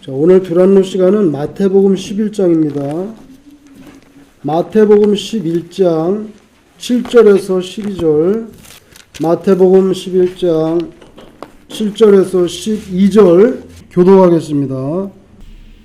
자, 오늘 두란노 시간은 마태복음 11장입니다. 마태복음 11장 7절에서 12절, 마태복음 11장 7절에서 12절 교도하겠습니다.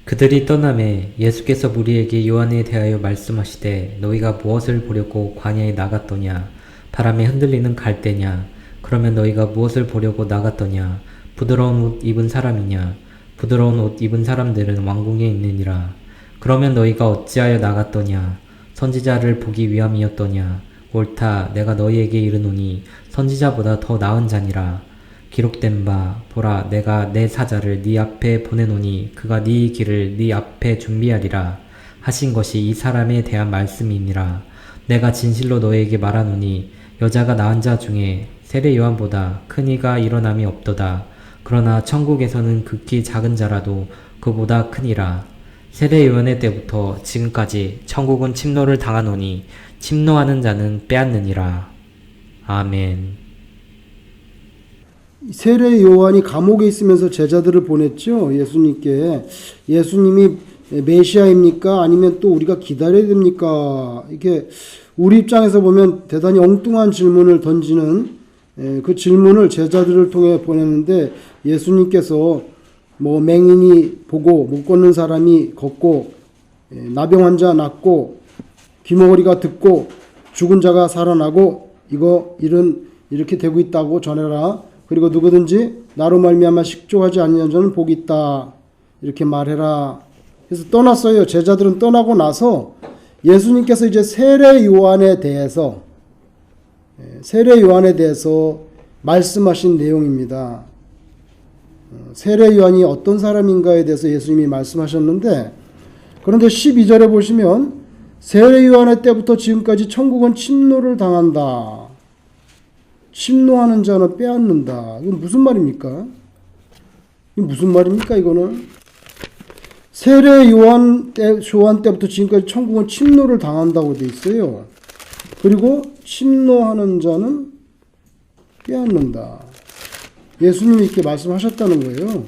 그들이 떠나매 예수께서 무리에게 요한에 대하여 말씀하시되 너희가 무엇을 보려고 광야에 나갔더냐? 바람에 흔들리는 갈대냐? 그러면 너희가 무엇을 보려고 나갔더냐? 부드러운 옷 입은 사람이냐? 부드러운 옷 입은 사람들은 왕궁에 있느니라. 그러면 너희가 어찌하여 나갔더냐? 선지자를 보기 위함이었더냐? 옳다, 내가 너희에게 이르노니 선지자보다 더 나은 자니라. 기록된 바 보라, 내가 내 사자를 네 앞에 보내노니 그가 네 길을 네 앞에 준비하리라 하신 것이 이 사람에 대한 말씀이니라. 내가 진실로 너희에게 말하노니 여자가 낳은 자 중에 세례 요한보다 큰 이가 일어남이 없도다. 그러나 천국에서는 극히 작은 자라도 그보다 크니라. 세례 요한의 때부터 지금까지 천국은 침노를 당하노니 침노하는 자는 빼앗느니라. 아멘. 세례 요한이 감옥에 있으면서 제자들을 보냈죠. 예수님께. 예수님이 메시아입니까? 아니면 또 우리가 기다려야 됩니까? 이렇게 우리 입장에서 보면 대단히 엉뚱한 질문을 던지는 그 질문을 제자들을 통해 보냈는데, 예수님께서 맹인이 보고 못 걷는 사람이 걷고 나병 환자 낫고 귀머거리가 듣고 죽은 자가 살아나고 이렇게 되고 있다고 전해라. 그리고 누구든지 나로 말미암아 식조하지 아니하는 자는 복이 있다. 이렇게 말해라. 그래서 떠났어요. 제자들은 떠나고 나서 예수님께서 이제 세례 요한에 대해서 말씀하신 내용입니다. 세례 요한이 어떤 사람인가에 대해서 예수님이 말씀하셨는데, 그런데 12절에 보시면 세례 요한의 때부터 지금까지 천국은 침노를 당한다. 침노하는 자는 빼앗는다. 이건 무슨 말입니까? 이거는 세례 요한 때부터 지금까지 천국은 침노를 당한다고 돼 있어요. 그리고 침노하는 자는 빼앗는다. 예수님이 이렇게 말씀하셨다는 거예요.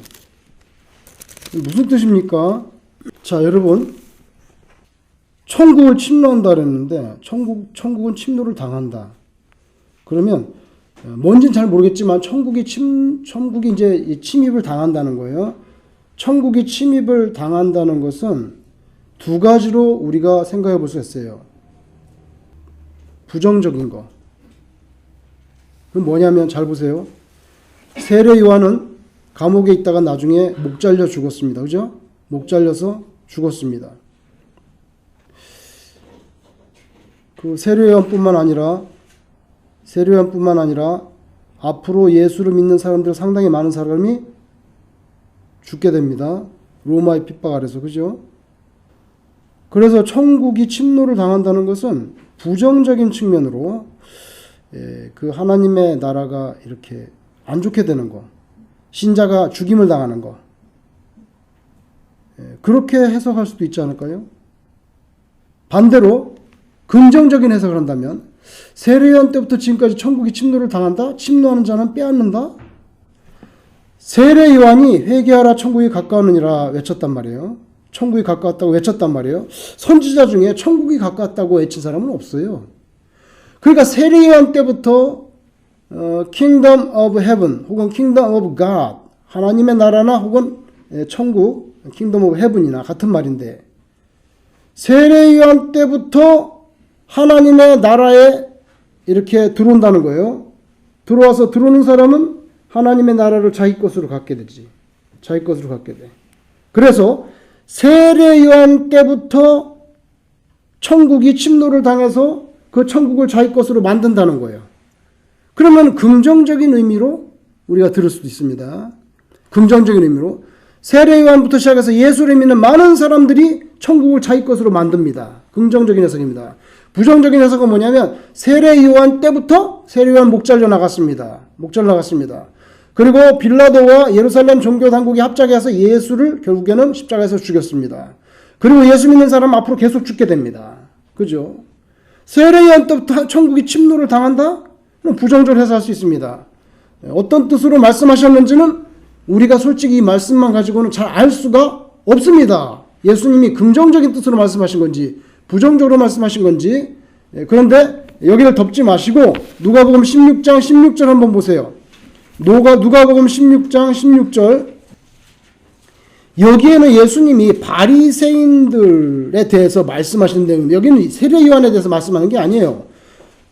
무슨 뜻입니까? 자, 여러분, 천국을 침노한다 그랬는데 천국은 침노를 당한다. 그러면 뭔지는 잘 모르겠지만 천국이 이제 침입을 당한다는 거예요. 천국이 침입을 당한다는 것은 두 가지로 우리가 생각해 볼 수 있어요. 부정적인 거. 그럼 뭐냐면 잘 보세요. 세례 요한은 감옥에 있다가 나중에 목 잘려 죽었습니다. 그죠? 목 잘려서 죽었습니다. 그 세례 요한뿐만 아니라 앞으로 예수를 믿는 사람들 상당히 많은 사람이 죽게 됩니다. 로마의 핍박 아래서. 그죠? 그래서 천국이 침노를 당한다는 것은 부정적인 측면으로 그 하나님의 나라가 이렇게 안 좋게 되는 거, 신자가 죽임을 당하는 거, 그렇게 해석할 수도 있지 않을까요? 반대로 긍정적인 해석을 한다면 세례 요한 때부터 지금까지 천국이 침노를 당한다? 침노하는 자는 빼앗는다? 세례 요한이 회개하라 천국이 가까웠느니라 외쳤단 말이에요. 천국이 가까웠다고 외쳤단 말이에요. 선지자 중에 천국이 가까웠다고 외친 사람은 없어요. 그러니까 세례 요한 때부터 Kingdom of Heaven 혹은 Kingdom of God, 하나님의 나라나 혹은 천국, Kingdom of Heaven이나 같은 말인데, 세례 요한 때부터 하나님의 나라에 이렇게 들어온다는 거예요. 들어오는 사람은 하나님의 나라를 자기 것으로 갖게 되지. 자기 것으로 갖게 돼. 그래서 세례 요한 때부터 천국이 침노를 당해서 그 천국을 자기 것으로 만든다는 거예요. 그러면 긍정적인 의미로 우리가 들을 수도 있습니다. 긍정적인 의미로 세례 요한부터 시작해서 예수를 믿는 많은 사람들이 천국을 자기 것으로 만듭니다. 긍정적인 해석입니다. 부정적인 해석은 뭐냐면 세례 요한 때부터 세례 요한 목 잘려 나갔습니다. 그리고 빌라도와 예루살렘 종교 당국이 합작해서 예수를 결국에는 십자가에서 죽였습니다. 그리고 예수 믿는 사람은 앞으로 계속 죽게 됩니다. 그죠? 세례 요한 때부터 천국이 침노를 당한다? 부정적으로 해석할 수 있습니다. 어떤 뜻으로 말씀하셨는지는 우리가 솔직히 이 말씀만 가지고는 잘 알 수가 없습니다. 예수님이 긍정적인 뜻으로 말씀하신 건지 부정적으로 말씀하신 건지. 그런데 여기를 덮지 마시고 누가복음 16장 16절 한번 보세요. 누가복음 16장 16절. 여기에는 예수님이 바리새인들에 대해서 말씀하시는 데인데 여기는 세례 요한에 대해서 말씀하는 게 아니에요.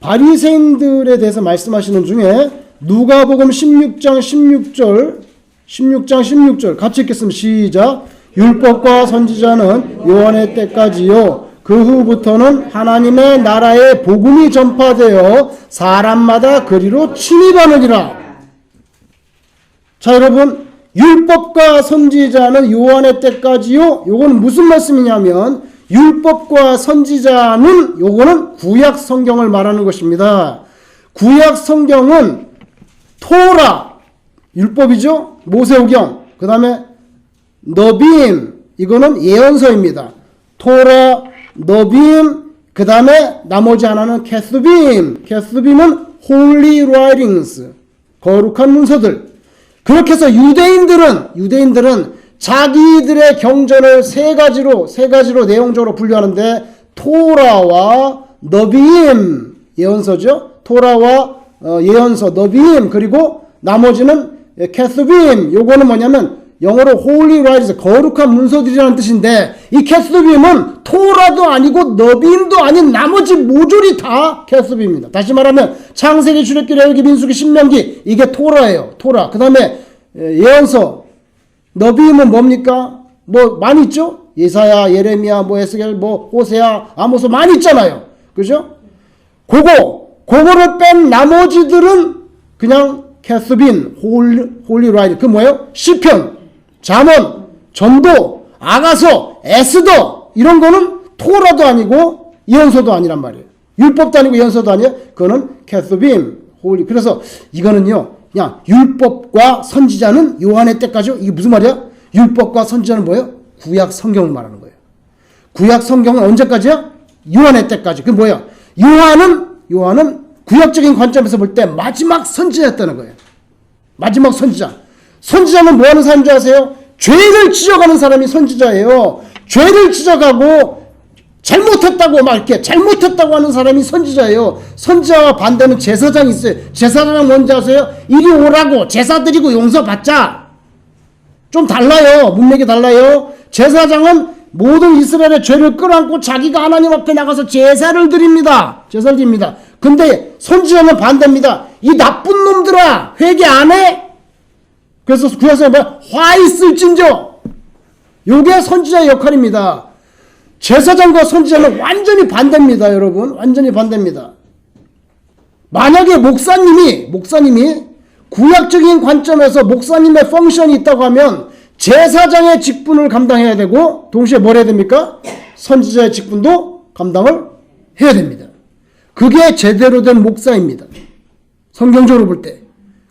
바리새인들에 대해서 말씀하시는 중에 누가복음 16장 16절 같이 읽겠습니다. 시작. 율법과 선지자는 요한의 때까지요 그 후부터는 하나님의 나라의 복음이 전파되어 사람마다 그리로 침입하느니라. 자, 여러분, 율법과 선지자는 요한의 때까지요. 요거는 무슨 말씀이냐면 율법과 선지자는 요거는 구약 성경을 말하는 것입니다. 구약 성경은 토라 율법이죠. 모세오경. 그다음에 너비임 이거는 예언서입니다. 토라, 너비임, 그 다음에 나머지 하나는 케스빔. 케스빔은 홀리 라이팅스 거룩한 문서들. 그렇게 해서 유대인들은 자기들의 경전을 세 가지로 내용적으로 분류하는데 토라와 너비임 예언서죠. 토라와 예언서 너비임 그리고 나머지는 케스빔. 요거는 뭐냐면 영어로 홀리 라이트스 거룩한 문서들이라는 뜻인데 이 케스빔은 토라도 아니고 너비임도 아닌 나머지 모조리 다 케스빔입니다. 다시 말하면 창세기, 출애굽기, 레위기, 민수기, 신명기 이게 토라예요. 토라. 그 다음에 예언서 너비임은 뭡니까? 뭐 많이 있죠? 예사야, 예레미야, 뭐 에스겔, 뭐 호세야, 아모스 많이 있잖아요. 그죠? 그거를 뺀 나머지들은 그냥 케스빔, 홀리 라이트. 그 뭐예요? 시편, 잠언, 전도, 아가서, 에스더 이런 거는 토라도 아니고 예언서도 아니란 말이에요. 율법도 아니고 예언서도 아니에요. 그거는 케스빔, 홀리. 그래서 이거는요. 그냥 율법과 선지자는 요한의 때까지. 이게 무슨 말이야? 율법과 선지자는 뭐예요? 구약 성경을 말하는 거예요. 구약 성경은 언제까지야? 요한의 때까지. 그게 뭐야? 요한은 구약적인 관점에서 볼 때 마지막 선지자였다는 거예요. 마지막 선지자. 선지자는 뭐 하는 사람인 줄 아세요? 죄를 지적하는 사람이 선지자예요. 죄를 지적하고 잘못했다고 하는 사람이 선지자예요. 선지자와 반대는 제사장이 있어요. 제사장은 뭔지 아세요? 이리 오라고 제사 드리고 용서받자. 좀 달라요. 문맥이 달라요. 제사장은 모든 이스라엘의 죄를 끌어안고 자기가 하나님 앞에 나가서 제사를 드립니다. 근데 선지자는 반대입니다. 이 나쁜 놈들아 회개 안 해? 그래서 구약성에 뭐야? 화 있을진저. 요게 선지자의 역할입니다. 제사장과 선지자는 완전히 반대입니다. 여러분. 완전히 반대입니다. 만약에 목사님이 구약적인 관점에서 목사님의 펑션이 있다고 하면 제사장의 직분을 감당해야 되고 동시에 뭘 해야 됩니까? 선지자의 직분도 감당을 해야 됩니다. 그게 제대로 된 목사입니다. 성경적으로 볼 때.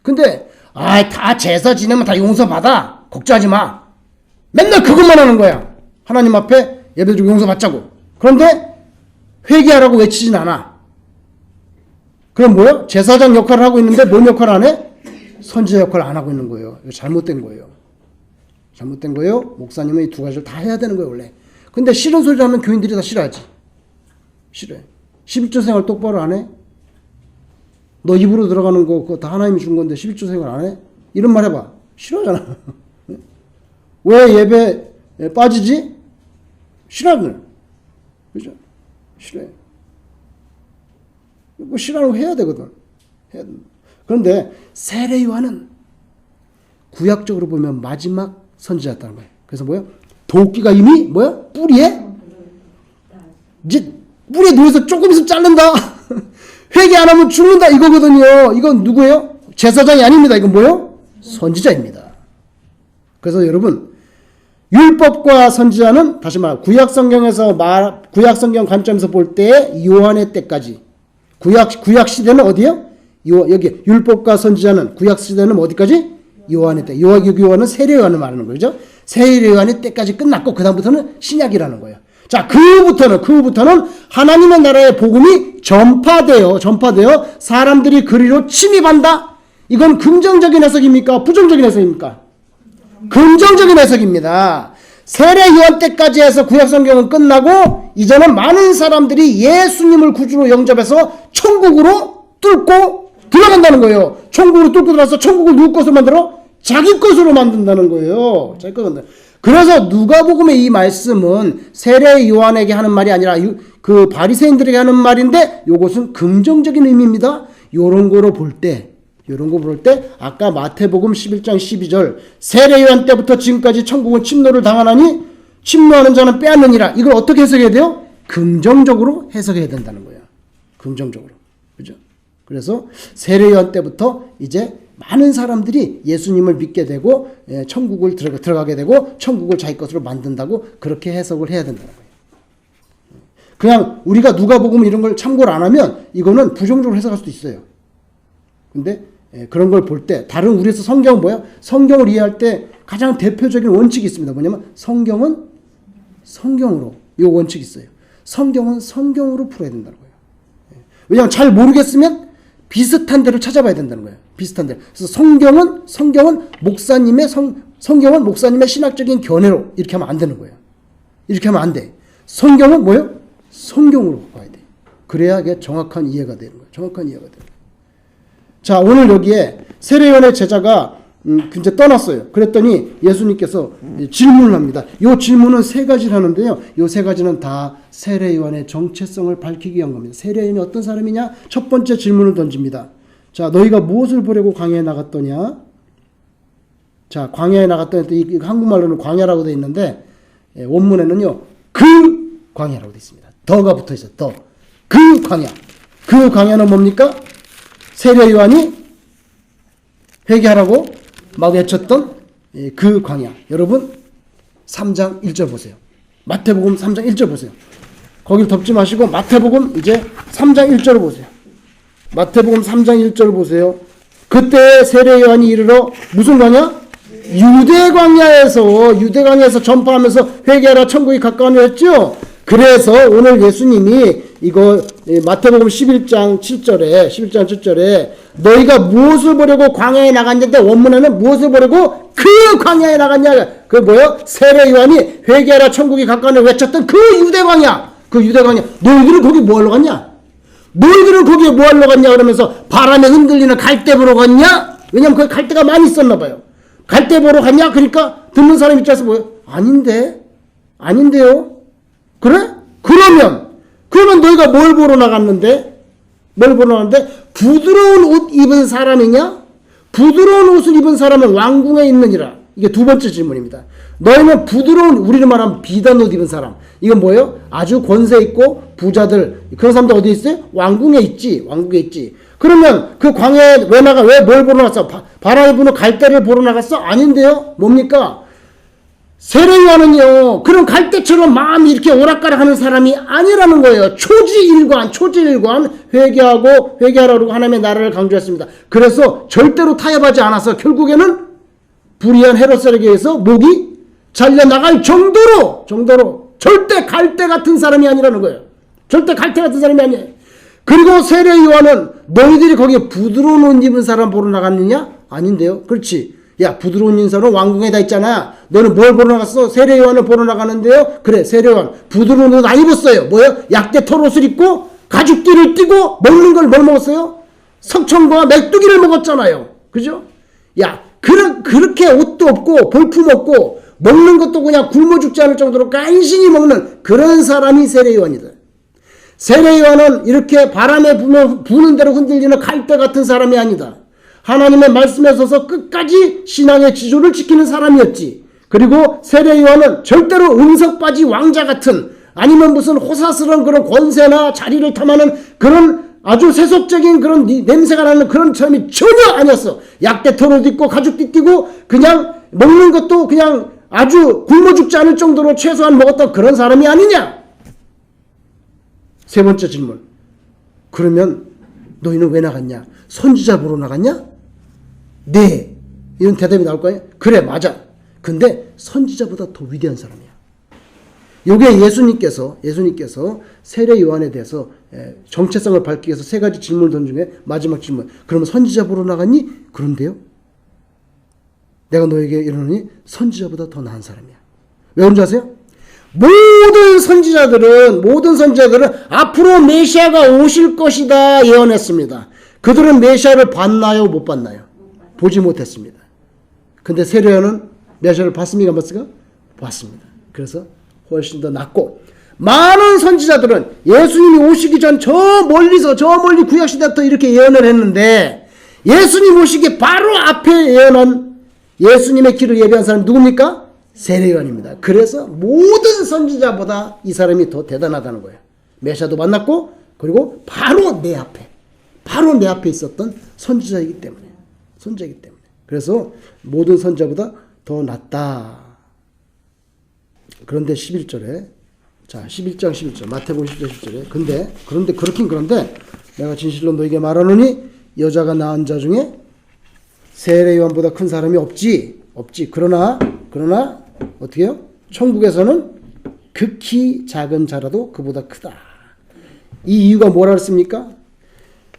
근데 다 제사 지내면 다 용서받아. 걱정하지 마. 맨날 그것만 하는 거야. 하나님 앞에 예배드리고 용서받자고. 그런데 회개하라고 외치진 않아. 그럼 뭐야? 제사장 역할을 하고 있는데 뭔 역할을 안 해? 선지자 역할을 안 하고 있는 거예요. 이거 잘못된 거예요. 목사님은 이 두 가지를 다 해야 되는 거예요 원래. 근데 싫은 소리 하면 교인들이 다 싫어하지. 싫어해. 11조 생활 똑바로 안 해? 너 입으로 들어가는 거 그거 다 하나님이 준 건데 11조 생활 안 해? 이런 말 해봐. 싫어하잖아. 왜 예배 빠지지? 싫어하거든. 그죠? 싫어해. 뭐 싫어하는 거 해야 되거든. 그런데 세례 요한은 구약적으로 보면 마지막 선지자였다는 거예요. 그래서 뭐야? 도끼가 이미 뭐야? 뿌리에? 이제 뿌리에 누워서 조금 있으면 자른다. 회개 안 하면 죽는다 이거거든요. 이건 누구예요? 제사장이 아닙니다. 이건 뭐예요? 선지자입니다. 그래서 여러분 율법과 선지자는 다시 말해 구약 성경 관점에서 볼 때 요한의 때까지. 구약 시대는 어디요? 여기 율법과 선지자는 구약 시대는 어디까지? 요한의 때. 요한은 세례 요한을 말하는 거죠. 세례 요한의 때까지 끝났고 그 다음부터는 신약이라는 거예요. 자, 그 후부터는 하나님의 나라의 복음이 전파되어 사람들이 그리로 침입한다. 이건 긍정적인 해석입니까? 부정적인 해석입니까? 긍정적인 해석입니다. 세례 요한 때까지 해서 구약성경은 끝나고 이제는 많은 사람들이 예수님을 구주로 영접해서 천국으로 뚫고 들어간다는 거예요. 천국으로 뚫고 들어가서 천국을 누구 것으로 만들어? 자기 것으로 만든다는 거예요. 자기 것으로 만든다. 그래서 누가복음의 이 말씀은 세례 요한에게 하는 말이 아니라 그 바리새인들에게 하는 말인데 이것은 긍정적인 의미입니다. 요런 거로 볼 때 아까 마태복음 11장 12절 세례 요한 때부터 지금까지 천국은 침노를 당하나니 침노하는 자는 빼앗느니라. 이걸 어떻게 해석해야 돼요? 긍정적으로 해석해야 된다는 거예요. 긍정적으로. 그죠? 그래서 세례 요한 때부터 이제 많은 사람들이 예수님을 믿게 되고 천국을 들어가게 되고 천국을 자기 것으로 만든다고 그렇게 해석을 해야 된다는 거예요. 그냥 우리가 누가복음 이런 걸 참고를 안 하면 이거는 부정적으로 해석할 수도 있어요. 근데 그런 걸 볼 때 다른 우리에서 성경은 뭐야? 성경을 이해할 때 가장 대표적인 원칙이 있습니다. 뭐냐면 성경은 성경으로 이 원칙이 있어요. 성경은 성경으로 풀어야 된다는 거예요. 왜냐하면 잘 모르겠으면 비슷한 데로 찾아봐야 된다는 거예요. 비슷한 데. 그래서 성경은 목사님의 성경은 목사님의 신학적인 견해로 이렇게 하면 안 되는 거예요. 이렇게 하면 안 돼. 성경은 뭐예요? 성경으로 봐야 돼. 그래야 이게 정확한 이해가 되는 거예요. 정확한 이해가 되는 거예요. 자, 오늘 여기에 세례요한의 제자가 이제 떠났어요. 그랬더니 예수님께서 질문을 합니다. 이 질문은 세 가지를 하는데요. 이 세 가지는 다 세례요한의 정체성을 밝히기 위한 겁니다. 세례요한이 어떤 사람이냐? 첫 번째 질문을 던집니다. 자, 너희가 무엇을 보려고 광야에 나갔더냐? 자, 광야에 나갔더니 이 한국말로는 광야라고 되어 있는데 원문에는요. 그 광야라고 되어 있습니다. 더가 붙어 있어요. 더. 그 광야. 그 광야는 뭡니까? 세례요한이 회개하라고 막 외쳤던 그 광야. 여러분 3장 1절 보세요. 마태복음 3장 1절 보세요. 거길 덮지 마시고 마태복음 이제 3장 1절을 보세요. 마태복음 3장 1절을 보세요. 그때 세례요한이 이르러 무슨 광야? 유대 광야에서 전파하면서 회개하라 천국이 가까우니 했죠. 그래서 오늘 예수님이 이거 마태복음 11장 7절에 너희가 무엇을 보려고 광야에 나갔는데 원문에는 무엇을 보려고 그 광야에 나갔냐. 그 뭐예요? 세례 요한이 회개하라 천국이 가까우니 외쳤던 그 유대 광야. 너희들은 거기 뭐 하러 갔냐? 너희들은 거기에 뭐 하러 갔냐? 그러면서 바람에 흔들리는 갈대 보러 갔냐? 왜냐면 거기 갈대가 많이 있었나 봐요. 갈대 보러 갔냐? 그러니까 듣는 사람 입장에서 뭐예요? 아닌데요? 그래? 그러면 너희가 뭘 보러 나갔는데? 부드러운 옷 입은 사람이냐? 부드러운 옷을 입은 사람은 왕궁에 있느니라. 이게 두 번째 질문입니다. 너희는 부드러운, 우리는 말하면 비단 옷 입은 사람. 이건 뭐예요? 아주 권세 있고 부자들. 그런 사람들 어디 있어요? 왕궁에 있지. 그러면 그 광야에 왜 뭘 보러 나갔어? 바람이 부는 갈대를 보러 나갔어? 아닌데요? 뭡니까? 세례요한은요, 그런 갈대처럼 마음이 이렇게 오락가락하는 사람이 아니라는 거예요. 초지일관, 회개하라고 하나님의 나라를 강조했습니다. 그래서 절대로 타협하지 않아서 결국에는 불의한 헤롯에게 의해서 목이 잘려나갈 정도로 절대 갈대 같은 사람이 아니라는 거예요. 절대 갈대 같은 사람이 아니에요. 그리고 세례요한은 너희들이 거기에 부드러운 옷 입은 사람 보러 나갔느냐? 아닌데요. 그렇지. 야, 부드러운 인사는 왕궁에 다 있잖아. 너는 뭘 보러 나갔어? 세례요한을 보러 나가는데요. 그래, 세례요한 부드러운 옷 안 입었어요. 뭐예요? 약대 털옷을 입고 가죽띠를 띠고 먹는 걸 뭘 먹었어요? 석청과 메뚜기를 먹었잖아요. 그죠? 야, 그렇게 옷도 없고 볼품 없고 먹는 것도 그냥 굶어 죽지 않을 정도로 간신히 먹는 그런 사람이 세례요한이다. 세례요한은 이렇게 바람에 부는 대로 흔들리는 갈대 같은 사람이 아니다. 하나님의 말씀에 서서 끝까지 신앙의 지조를 지키는 사람이었지. 그리고 세례요한은 절대로 음석바지 왕자 같은 아니면 무슨 호사스러운 그런 권세나 자리를 탐하는 그런 아주 세속적인 그런 냄새가 나는 그런 사람이 전혀 아니었어. 약대 털옷 입고 가죽띠 띠고 그냥 먹는 것도 그냥 아주 굶어 죽지 않을 정도로 최소한 먹었던 그런 사람이 아니냐? 세 번째 질문. 그러면 너희는 왜 나갔냐? 선지자 보러 나갔냐? 네. 이런 대답이 나올 거예요. 그래, 맞아. 근데 선지자보다 더 위대한 사람이야. 요게 예수님께서 세례 요한에 대해서 정체성을 밝히기 위해서 세 가지 질문을 던진 중에 마지막 질문. 그러면 선지자 보러 나갔니? 그런데요. 내가 너에게 이러느니 선지자보다 더 나은 사람이야. 왜 그런지 아세요? 모든 선지자들은 앞으로 메시아가 오실 것이다 예언했습니다. 그들은 메시아를 봤나요? 못 봤나요? 보지 못했습니다. 근데 세례요한은 메시아를 봤습니까? 봤습니다. 그래서 훨씬 더 낫고, 많은 선지자들은 예수님이 오시기 전 저 멀리 구약시대부터 이렇게 예언을 했는데, 예수님 오시기 바로 앞에 예언한 예수님의 길을 예비한 사람이 누굽니까? 세례요한입니다. 그래서 모든 선지자보다 이 사람이 더 대단하다는 거예요. 메시아도 만났고, 그리고 바로 내 앞에 있었던 선지자이기 때문에. 그래서 모든 선지자보다 더 낫다. 그런데 11절에, 자, 11장 11절, 마태복음 10장 11절에, 그런데 그렇긴 그런데 내가 진실로 너에게 말하노니 여자가 낳은 자 중에 세례 요한보다 큰 사람이 없지. 그러나 어떻게 해요? 천국에서는 극히 작은 자라도 그보다 크다. 이 이유가 뭐라 그랬습니까?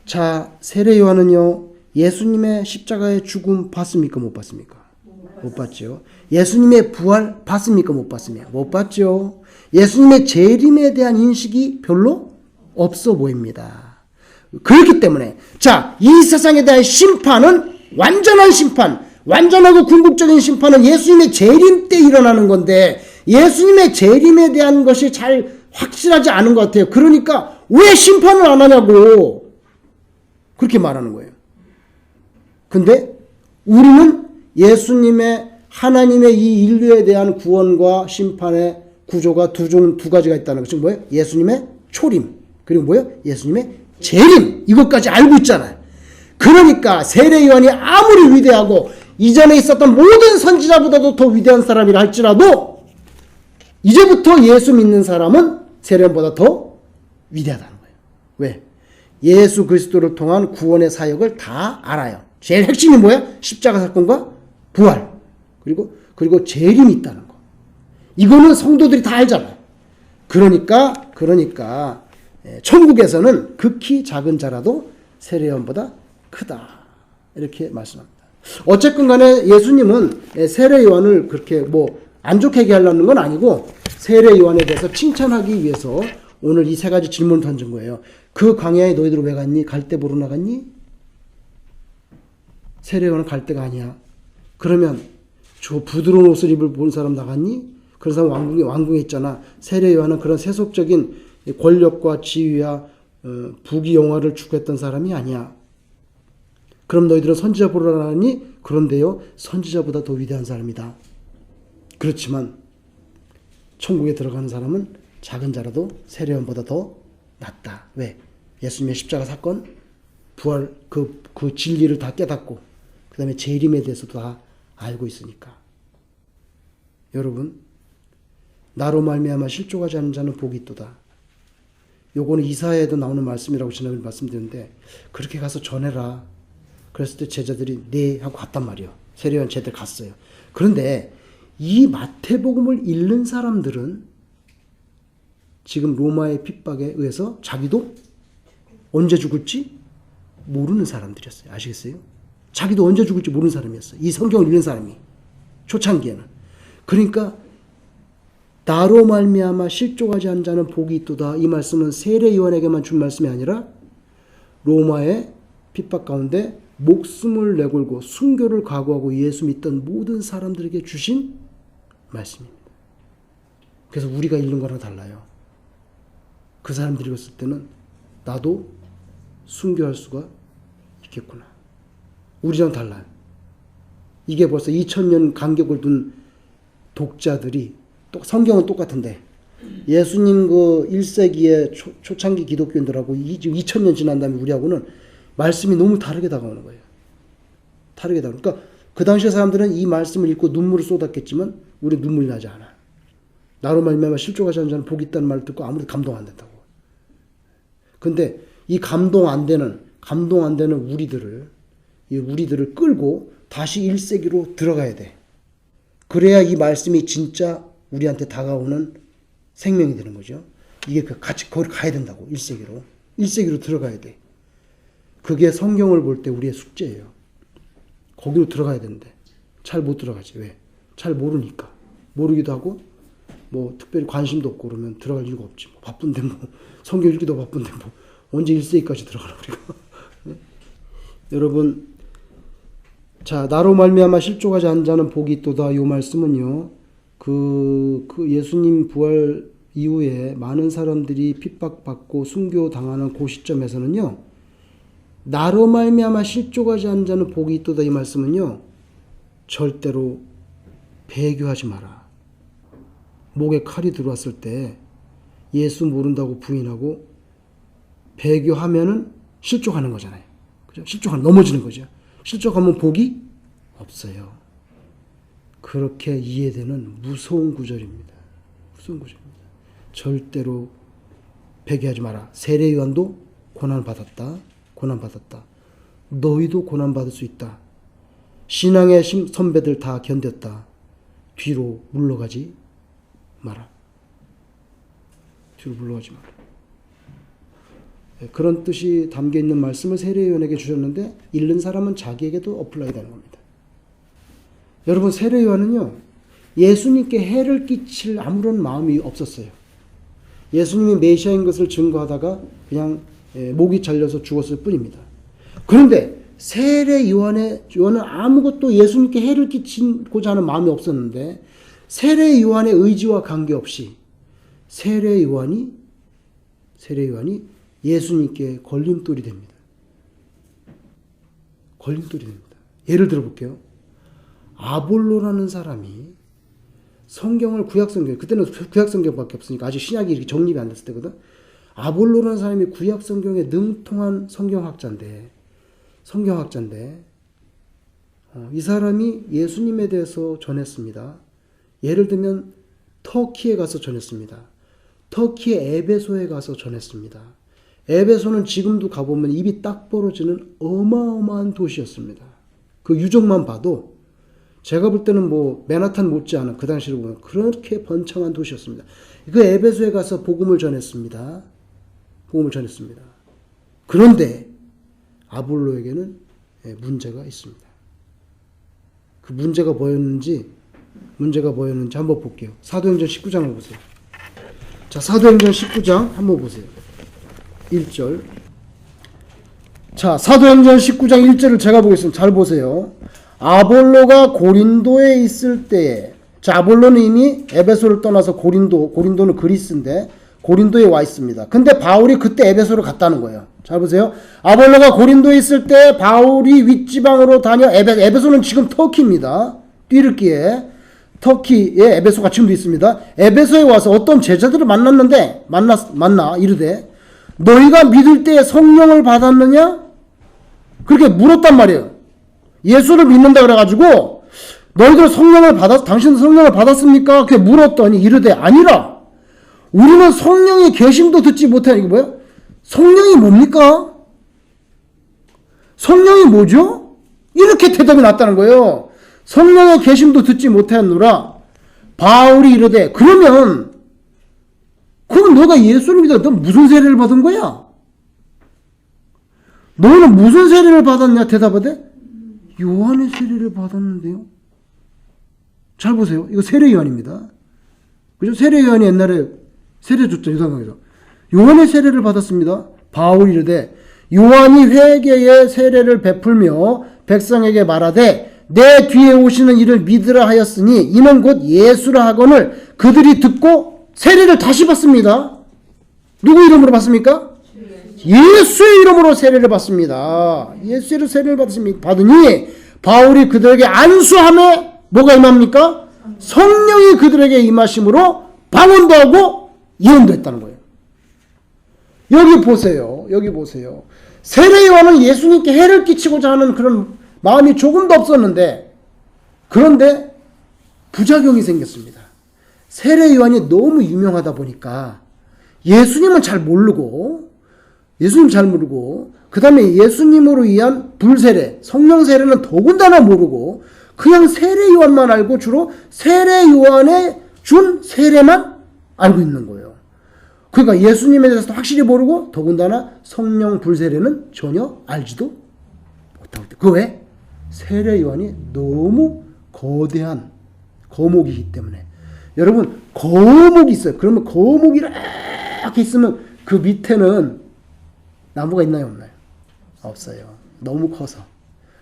자, 세례 요한은요, 예수님의 십자가의 죽음 봤습니까? 못 봤습니까? 못 봤죠. 예수님의 부활 봤습니까? 못 봤습니까? 못 봤죠. 예수님의 재림에 대한 인식이 별로 없어 보입니다. 그렇기 때문에, 자, 이 세상에 대한 심판은 완전한 심판, 완전하고 궁극적인 심판은 예수님의 재림 때 일어나는 건데, 예수님의 재림에 대한 것이 잘 확실하지 않은 것 같아요. 그러니까 왜 심판을 안 하냐고 그렇게 말하는 거예요. 근데 우리는 예수님의, 하나님의 이 인류에 대한 구원과 심판의 구조가 두 가지가 있다는 것은 뭐예요? 예수님의 초림, 그리고 뭐예요? 예수님의 재림. 이것까지 알고 있잖아요. 그러니까 세례 요한이 아무리 위대하고 이전에 있었던 모든 선지자보다도 더 위대한 사람이라 할지라도, 이제부터 예수 믿는 사람은 세례 요한보다 더 위대하다는 거예요. 왜? 예수 그리스도를 통한 구원의 사역을 다 알아요. 제일 핵심이 뭐야? 십자가 사건과 부활, 그리고 재림이 있다는 거. 이거는 성도들이 다 알잖아요. 그러니까 천국에서는 극히 작은 자라도 세례 요한보다 크다, 이렇게 말씀합니다. 어쨌든 간에 예수님은 세례 요한을 그렇게 안 좋게 얘기하려는 건 아니고, 세례 요한에 대해서 칭찬하기 위해서 오늘 이 세 가지 질문을 던진 거예요. 그 광야에 너희들 왜 갔니? 갈대 보러 나갔니? 세례 요한은 갈대가 아니야. 그러면 저 부드러운 옷을 입을 본 사람 나갔니? 그런 사람 왕궁에 있잖아. 세례 요한은 그런 세속적인 권력과 지위와 부귀 영화를 추구했던 사람이 아니야. 그럼 너희들은 선지자 보러 나갔니? 그런데요, 선지자보다 더 위대한 사람이다. 그렇지만 천국에 들어가는 사람은 작은 자라도 세례 요한보다 더 낫다. 왜? 예수님의 십자가 사건, 부활, 그 진리를 다 깨닫고, 그 다음에 재림에 대해서도 다 알고 있으니까. 여러분, 나로 말미암아 실족하지 않는 자는 복이 있도다. 요거는 이사야에도 나오는 말씀이라고 지난번에 말씀드렸는데, 그렇게 가서 전해라. 그랬을 때 제자들이 네 하고 갔단 말이에요. 세례 요한 제자들 갔어요. 그런데 이 마태복음을 읽는 사람들은 지금 로마의 핍박에 의해서 자기도 언제 죽을지 모르는 사람들이었어요. 아시겠어요? 자기도 언제 죽을지 모르는 사람이었어요. 이 성경을 읽는 사람이, 초창기에는. 그러니까 나로 말미암아 실족하지 않은 자는 복이 있도다. 이 말씀은 세례 요한에게만 준 말씀이 아니라 로마의 핍박 가운데 목숨을 내걸고 순교를 각오하고 예수 믿던 모든 사람들에게 주신 말씀입니다. 그래서 우리가 읽는 거랑 달라요. 그 사람들이 읽었을 때는 나도 순교할 수가 있겠구나. 우리랑 달라요. 이게 벌써 2000년 간격을 둔 독자들이, 또 성경은 똑같은데 예수님 그 1세기의 초창기 기독교인들하고 2000년 지난 다음에 우리하고는 말씀이 너무 다르게 다가오는 거예요. 다르게 다가오는. 그러니까 그 당시의 사람들은 이 말씀을 읽고 눈물을 쏟았겠지만 우리 눈물이 나지 않아. 나로 말미암아 실족하지 않는 자는 복이 있다는 말을 듣고 아무래도 감동 안 된다고. 근데 이 감동 안 되는 우리들을 끌고 다시 1세기로 들어가야 돼. 그래야 이 말씀이 진짜 우리한테 다가오는 생명이 되는 거죠. 이게 같이 거기 가야 된다고. 1세기로 들어가야 돼. 그게 성경을 볼 때 우리의 숙제예요. 거기로 들어가야 되는데 잘 못 들어가지. 왜? 잘 모르니까. 모르기도 하고 뭐 특별히 관심도 없고 그러면 들어갈 이유가 없지. 뭐 바쁜데 뭐 성경 읽기도 바쁜데 뭐 언제 1세기까지 들어가라 우리가. 여러분, 자, 나로 말미암아 실족하지 않은 자는 복이 있도다. 이 말씀은요, 그 예수님 부활 이후에 많은 사람들이 핍박받고 순교당하는 그 시점에서는요, 나로 말미암아 실족하지 않은 자는 복이 있도다. 이 말씀은요, 절대로 배교하지 마라. 목에 칼이 들어왔을 때 예수 모른다고 부인하고 배교하면은 실족하는 거잖아요. 그죠? 실족하면 넘어지는 거죠. 실족하면 복이 없어요. 그렇게 이해되는 무서운 구절입니다. 무서운 구절입니다. 절대로 배교하지 마라. 세례 요한도 고난을 받았다. 고난 받았다. 너희도 고난 받을 수 있다. 신앙의 선배들 다 견뎠다. 뒤로 물러가지 마라. 뒤로 물러가지 마라. 그런 뜻이 담겨 있는 말씀을 세례요한에게 주셨는데 읽는 사람은 자기에게도 어플라이 되는 겁니다. 여러분, 세례요한은요, 예수님께 해를 끼칠 아무런 마음이 없었어요. 예수님이 메시아인 것을 증거하다가 그냥 목이 잘려서 죽었을 뿐입니다. 그런데 세례요한은 아무것도 예수님께 해를 끼치고자 하는 마음이 없었는데 세례요한의 의지와 관계없이 세례요한이 예수님께 걸림돌이 됩니다. 걸림돌이 됩니다. 예를 들어 볼게요. 아볼로라는 사람이 성경을 구약성경, 그때는 구약성경밖에 없으니까 아직 신약이 이렇게 정립이 안 됐을 때거든. 아볼로라는 사람이 구약성경에 능통한 성경학자인데 이 사람이 예수님에 대해서 전했습니다. 예를 들면 터키에 가서 전했습니다. 터키의 에베소에 가서 전했습니다. 에베소는 지금도 가보면 입이 딱 벌어지는 어마어마한 도시였습니다. 그 유적만 봐도 제가 볼 때는 뭐 맨하탄 못지않은 그 당시로 보면 그렇게 번창한 도시였습니다. 그 에베소에 가서 복음을 전했습니다. 그런데 아볼로에게는 문제가 있습니다. 그 문제가 뭐였는지 한번 볼게요. 사도행전 19장을 보세요. 자, 사도행전 19장 한번 보세요. 1절. 자, 사도행전 19장 1절을 제가 보겠습니다. 잘 보세요. 아볼로가 고린도에 있을 때에, 자, 아볼로는 이미 에베소를 떠나서 고린도는 그리스인데 고린도에 와 있습니다. 근데 바울이 그때 에베소를 갔다는 거예요. 잘 보세요. 아볼로가 고린도에 있을 때 바울이 윗지방으로 다녀 에베소는 지금 터키입니다. 띠르키에 터키에 에베소가 지금도 있습니다. 에베소에 와서 어떤 제자들을 만났는데 만나 이르되 너희가 믿을 때에 성령을 받았느냐? 그렇게 물었단 말이에요. 예수를 믿는다 그래가지고 너희들 당신 성령을 받았습니까? 그렇게 물었더니 이르되 아니라 우리는 성령의 계심도 듣지 못하는, 이게 뭐야? 성령이 뭡니까? 성령이 뭐죠? 이렇게 대답이 났다는 거예요. 성령의 계심도 듣지 못하였노라. 바울이 이르되 그러면 너가 예수를 믿어. 너 무슨 세례를 받은 거야? 너는 무슨 세례를 받았냐? 대답하되 요한의 세례를 받았는데요. 잘 보세요. 이거 세례 요한입니다. 그죠? 세례 요한이 옛날에 세례 줬죠. 유다강에서. 요한의 세례를 받았습니다. 바울이 이르되 요한이 회개의 세례를 베풀며 백성에게 말하되 내 뒤에 오시는 이를 믿으라 하였으니 이는 곧 예수라 하거늘 그들이 듣고 세례를 다시 받습니다. 누구 이름으로 받습니까? 예수의 이름으로 세례를 받습니다. 예수의 세례를 받으니 바울이 그들에게 안수함에 뭐가 임합니까? 성령이 그들에게 임하심으로 방언도 하고 예언도 했다는 거예요. 여기 보세요. 세례 요한은 예수님께 해를 끼치고자 하는 그런 마음이 조금도 없었는데 그런데 부작용이 생겼습니다. 세례 요한이 너무 유명하다 보니까 예수님 잘 모르고 그 다음에 예수님으로 의한 불세례, 성령 세례는 더군다나 모르고 그냥 세례 요한만 알고 주로 세례 요한의 준 세례만 알고 있는 거예요. 그러니까 예수님에 대해서 확실히 모르고 더군다나 성령 불세례는 전혀 알지도 못하고 있다. 그 왜? 세례 요한이 너무 거대한 거목이기 때문에 여러분 거목이 있어요. 그러면 거목이 이렇게 있으면 그 밑에는 나무가 있나요, 없나요? 없어요. 너무 커서.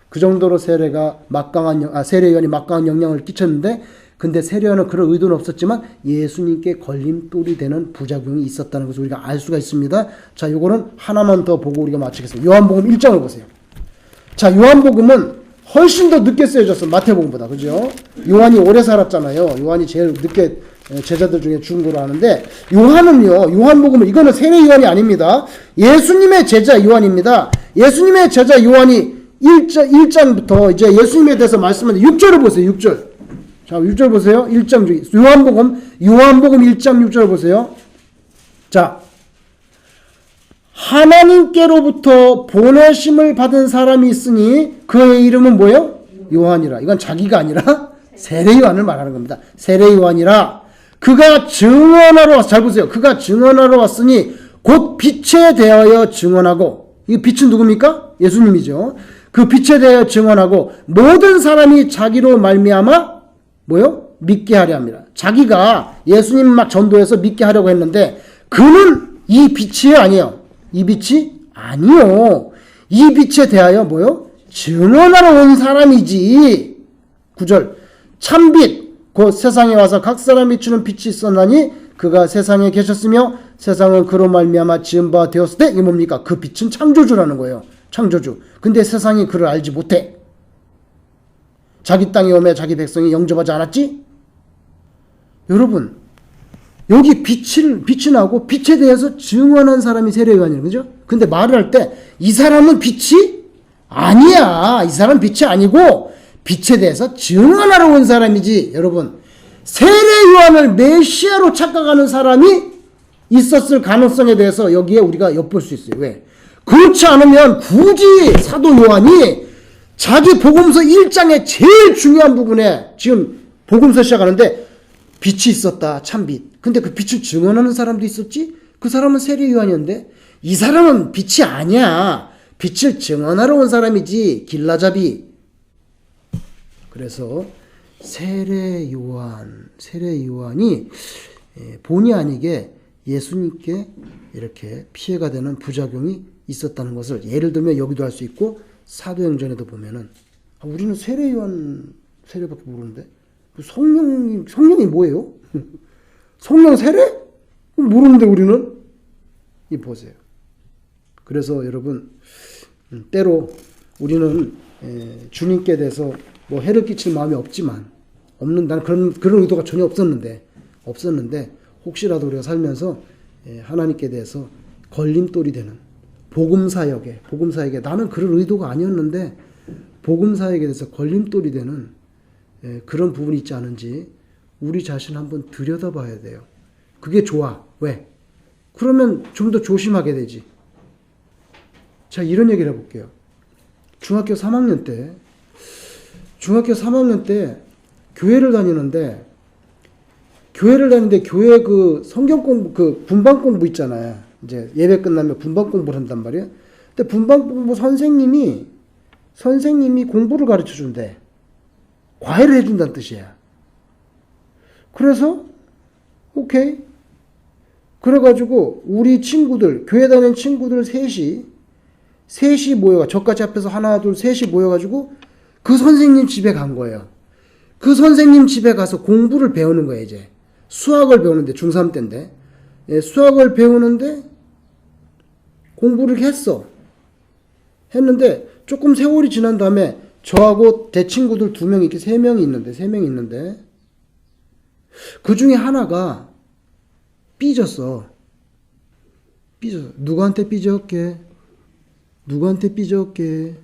그 정도로 세례요한이 막강한 영향을 끼쳤는데, 근데 세례요한은 그럴 의도는 없었지만 예수님께 걸림돌이 되는 부작용이 있었다는 것을 우리가 알 수가 있습니다. 자, 요거는 하나만 더 보고 우리가 마치겠습니다. 요한복음 1장을 보세요. 자, 요한복음은 훨씬 더 늦게 쓰여졌어. 마태복음보다. 그죠? 요한이 오래 살았잖아요. 요한이 제일 늦게 제자들 중에 죽은 걸로 아는데, 요한은요, 요한복음은, 이거는 세례 요한이 아닙니다. 예수님의 제자 요한입니다. 예수님의 제자 요한이 1장부터 이제 예수님에 대해서 말씀하는데 6절을 보세요. 6절. 자, 6절 보세요. 1장 중에 요한복음 1장 6절 보세요. 자, 하나님께로부터 보내심을 받은 사람이 있으니 그의 이름은 뭐예요? 요한이라. 이건 자기가 아니라 세례 요한을 말하는 겁니다. 세례 요한이라. 그가 증언하러 왔, 잘 보세요. 그가 증언하러 왔으니 곧 빛에 대하여 증언하고, 이 빛은 누굽니까? 예수님이죠. 그 빛에 대하여 증언하고 모든 사람이 자기로 말미암아 뭐요? 믿게 하려 합니다. 자기가 예수님 막 전도해서 믿게 하려고 했는데, 그는 이 빛이 아니에요. 이 빛이 아니요. 이 빛에 대하여 뭐요? 증언하러 온 사람이지. 9절. 참빛 곧 세상에 와서 각 사람이 비추는 빛이 있었나니 그가 세상에 계셨으며 세상은 그로 말미암아 지은 바 되었을 때, 이게 뭡니까? 그 빛은 창조주라는 거예요. 창조주. 근데 세상이 그를 알지 못해. 자기 땅에 오매 자기 백성이 영접하지 않았지? 여러분, 여기 빛이 나고 빛에 대해서 증언한 사람이 세례 요한이에요. 그죠? 근데 말을 할 때 이 사람은 빛이 아니야. 이 사람은 빛이 아니고 빛에 대해서 증언하러 온 사람이지. 여러분, 세례 요한을 메시아로 착각하는 사람이 있었을 가능성에 대해서 여기에 우리가 엿볼 수 있어요. 왜? 그렇지 않으면 굳이 사도 요한이 자기 복음서 1장의 제일 중요한 부분에, 지금 복음서 시작하는데 빛이 있었다, 참빛. 근데 그 빛을 증언하는 사람도 있었지? 그 사람은 세례 요한이었는데, 이 사람은 빛이 아니야. 빛을 증언하러 온 사람이지, 길라잡이. 그래서 세례 요한이 본의 아니게 예수님께 이렇게 피해가 되는 부작용이 있었다는 것을 예를 들면 여기도 할 수 있고, 사도행전에도 보면은, 우리는 세례 요한 세례밖에 모르는데 성령이 뭐예요? 성령 세례? 모르는데 우리는? 이 보세요. 그래서 여러분, 때로 우리는 주님께 대해서 뭐 해를 끼칠 마음이 나는 그런 의도가 전혀 없었는데 혹시라도 우리가 살면서 하나님께 대해서 걸림돌이 되는 복음사역에 나는 그런 의도가 아니었는데 복음사역에 대해서 걸림돌이 되는 그런 부분이 있지 않은지 우리 자신 한번 들여다봐야 돼요. 그게 좋아. 왜? 그러면 좀 더 조심하게 되지. 자, 이런 얘기를 해볼게요. 중학교 3학년 때 교회를 다니는데 교회 그 성경 공부, 그 분반 공부 있잖아요. 이제 예배 끝나면 분반 공부를 한단 말이에요. 근데 분반 공부 선생님이 공부를 가르쳐 준대. 과외를 해준다는 뜻이야. 그래서 오케이. 그래가지고 우리 친구들, 교회 다니는 친구들 셋이 모여가, 저까지 앞에서 하나 둘 셋이 모여가지고 그 선생님 집에 간 거예요. 그 선생님 집에 가서 공부를 배우는 거예요. 이제 수학을 배우는데, 중3 때인데, 수학을 배우는데 공부를 했는데 조금 세월이 지난 다음에 저하고 제 친구들 2명, 이렇게 3명이 있는데 그 중에 하나가 삐졌어. 누구한테 삐졌게? 누구한테 삐졌게요?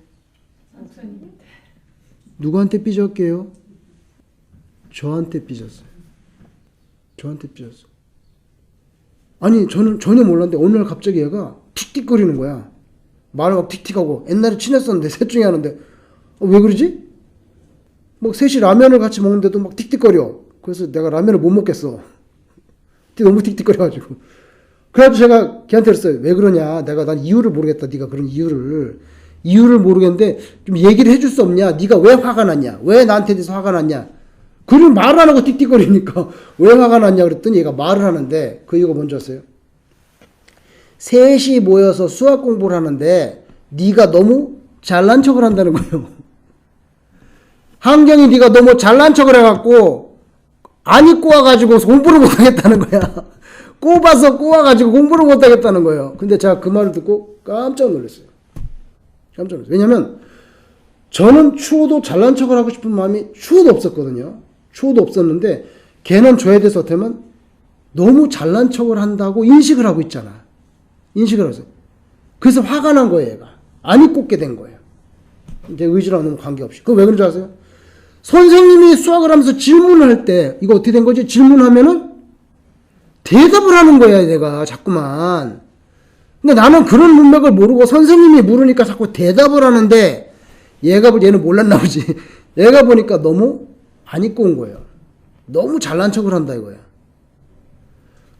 저한테 삐졌어요. 아니, 저는 전혀 몰랐는데 어느 날 갑자기 얘가 틱틱거리는 거야. 말을 막 틱틱하고, 옛날에 친했었는데 셋 중에 하는데 왜 그러지? 뭐 셋이 라면을 같이 먹는데도 막 틱틱거려. 그래서 내가 라면을 못 먹겠어. 너무 틱틱거려가지고. 그래가지고 제가 걔한테 그랬어요. 왜 그러냐. 난 이유를 모르겠다. 네가 그런 이유를 모르겠는데 좀 얘기를 해줄 수 없냐. 네가 왜 화가 났냐. 왜 나한테 대해서 화가 났냐. 그리고 말을 안 하고 틱틱거리니까 왜 화가 났냐 그랬더니 얘가 말을 하는데 그 이유가 뭔지 아세요? 셋이 모여서 수학 공부를 하는데 네가 너무 잘난 척을 한다는 거예요. 한경이 네가 너무 잘난 척을 해갖고 아니 꼬아가지고 공부를 못하겠다는 거야. 꼽아서 꼬아가지고 공부를 못하겠다는 거예요. 근데 제가 그 말을 듣고 깜짝 놀랐어요. 깜짝 놀랐어요. 왜냐면 저는 추호도 잘난 척을 하고 싶은 마음이 추호도 없었거든요. 추호도 없었는데 걔는 저에 대해서 어쩌면 너무 잘난 척을 한다고 인식을 하고 있잖아. 인식을 하고 있어요. 그래서 화가 난 거예요. 얘가. 아니 꽂게 된 거예요. 내 의지랑은 관계없이. 그거 왜 그런 줄 아세요? 선생님이 수학을 하면서 질문을 할 때 이거 어떻게 된 거지? 질문하면은 대답을 하는 거야 내가 자꾸만. 근데 나는 그런 문맥을 모르고 선생님이 물으니까 자꾸 대답을 하는데 얘는 몰랐나 보지. 얘가 보니까 너무 안 입고 온 거예요. 너무 잘난 척을 한다 이거야.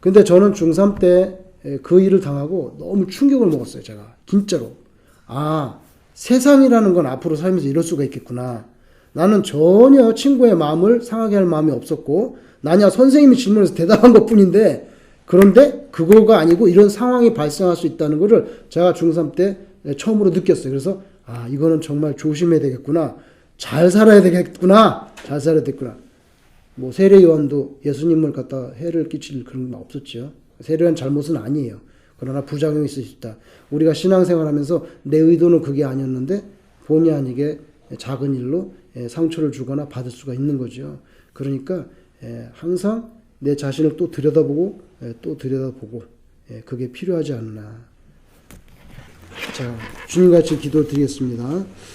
근데 저는 중3 때 그 일을 당하고 너무 충격을 먹었어요. 제가 진짜로. 아, 세상이라는 건 앞으로 살면서 이럴 수가 있겠구나. 나는 전혀 친구의 마음을 상하게 할 마음이 없었고 나냐 선생님이 질문해서 대답한 것뿐인데 그런데 그거가 아니고 이런 상황이 발생할 수 있다는 것을 제가 중3 때 처음으로 느꼈어요. 그래서 아, 이거는 정말 조심해야 되겠구나. 잘 살아야 되겠구나. 잘 살아야 되겠구나. 뭐 세례요한도 예수님을 갖다 해를 끼칠 그런 건 없었죠. 세례요한 잘못은 아니에요. 그러나 부작용이 있을 수 있다. 우리가 신앙생활하면서 내 의도는 그게 아니었는데 본의 아니게 작은 일로 상처를 주거나 받을 수가 있는 거죠. 그러니까 항상 내 자신을 또 들여다보고 그게 필요하지 않나. 자, 주님같이 기도를 드리겠습니다.